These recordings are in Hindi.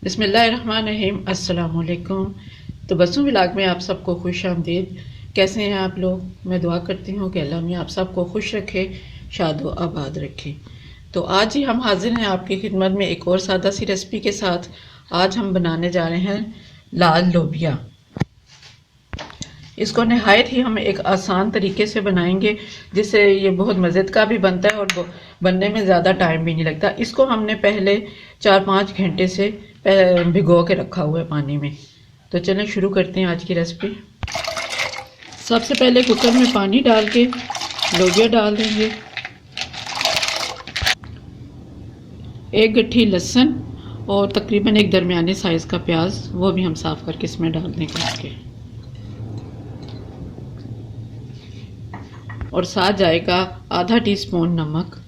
बिस्मिल्लाहिर्रहमानिर्रहीम अस्सलाम वालेकुम। तो बसों व्लॉग में आप सबको खुश आमदीद। कैसे हैं आप लोग? मैं दुआ करती हूँ कि अल्लाह में आप सबको खुश रखे, शाद व आबाद रखे। तो आज ही हम हाजिर हैं आपकी खिदमत में एक और सादा सी रेसिपी के साथ। आज हम बनाने जा रहे हैं लाल लोबिया। इसको नहायत ही हम एक आसान तरीके से बनाएंगे, जिससे ये बहुत मज़ेद का भी बनता है और बनने में ज़्यादा टाइम भी नहीं लगता। इसको हमने पहले 4-5 घंटे से भिगो के रखा हुआ है पानी में। तो चलें शुरू करते हैं आज की रेसिपी। सबसे पहले कुकर में पानी डाल के लोबिया डाल देंगे, एक गट्ठी लहसुन और तकरीबन एक दरमियाने साइज़ का प्याज, वो भी हम साफ़ करके इसमें डाल देंगे। और साथ जाएगा आधा टीस्पून नमक।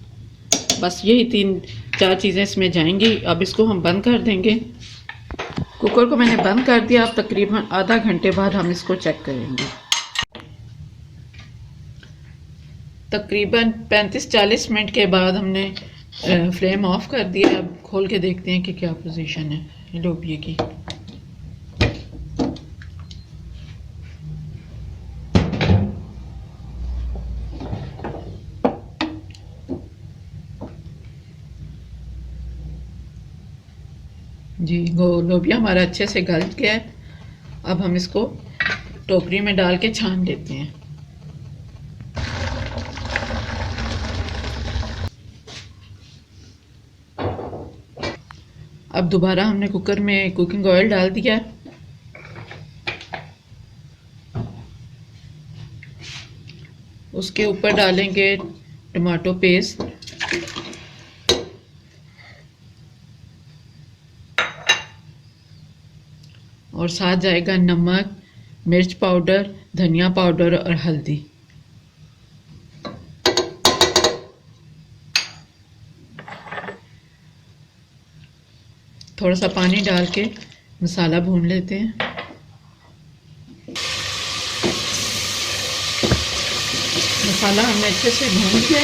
बस यही 3-4 चीज़ें इसमें जाएंगी। अब इसको हम बंद कर देंगे। कुकर को मैंने बंद कर दिया। अब तकरीबन आधा घंटे बाद हम इसको चेक करेंगे। तकरीबन 35-40 मिनट के बाद हमने फ्लेम ऑफ कर दिया। अब खोल के देखते हैं कि क्या पोजीशन है लोबिया की। जी लोबिया हमारा अच्छे से गल गया है। अब हम इसको टोकरी में डाल के छान लेते हैं। अब दोबारा हमने कुकर में कुकिंग ऑयल डाल दिया। उसके ऊपर डालेंगे टमाटो पेस्ट, और साथ जाएगा नमक, मिर्च पाउडर, धनिया पाउडर और हल्दी। थोड़ा सा पानी डाल के मसाला भून लेते हैं। मसाला हमने अच्छे से भून लिया।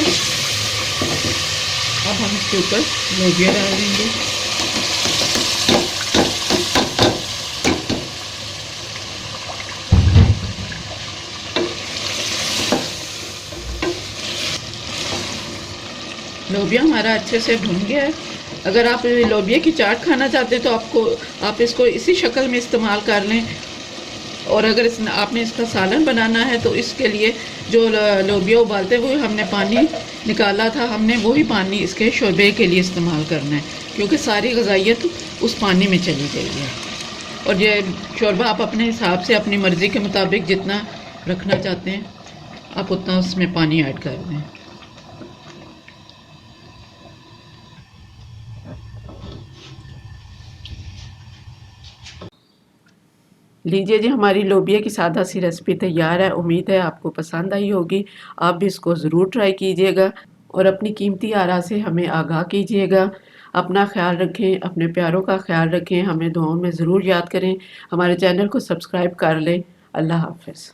अब हम इसके ऊपर लोबिया डाल देंगे। लोबिया हमारा अच्छे से भुन गया है। अगर आप लोबिया की चाट खाना चाहते हैं तो आप इसको इसी शक्ल में इस्तेमाल कर लें। और अगर आपने इसका सालन बनाना है तो इसके लिए जो लोबिया उबालते हुए हमने पानी निकाला था, हमने वही पानी इसके शोरबे के लिए इस्तेमाल करना है, क्योंकि सारी ग़िज़ाइयत उस पानी में चली गई है। और ये शोरबा आप अपने हिसाब से अपनी मर्ज़ी के मुताबिक जितना रखना चाहते हैं आप उतना उसमें पानी ऐड कर दें। लीजिए जी, हमारी लोबिया की सादा सी रेसिपी तैयार है। उम्मीद है आपको पसंद आई होगी। आप भी इसको ज़रूर ट्राई कीजिएगा और अपनी कीमती आरा से हमें आगाह कीजिएगा। अपना ख्याल रखें, अपने प्यारों का ख्याल रखें, हमें दुआओं में ज़रूर याद करें। हमारे चैनल को सब्सक्राइब कर लें। अल्लाह हाफ़िज़।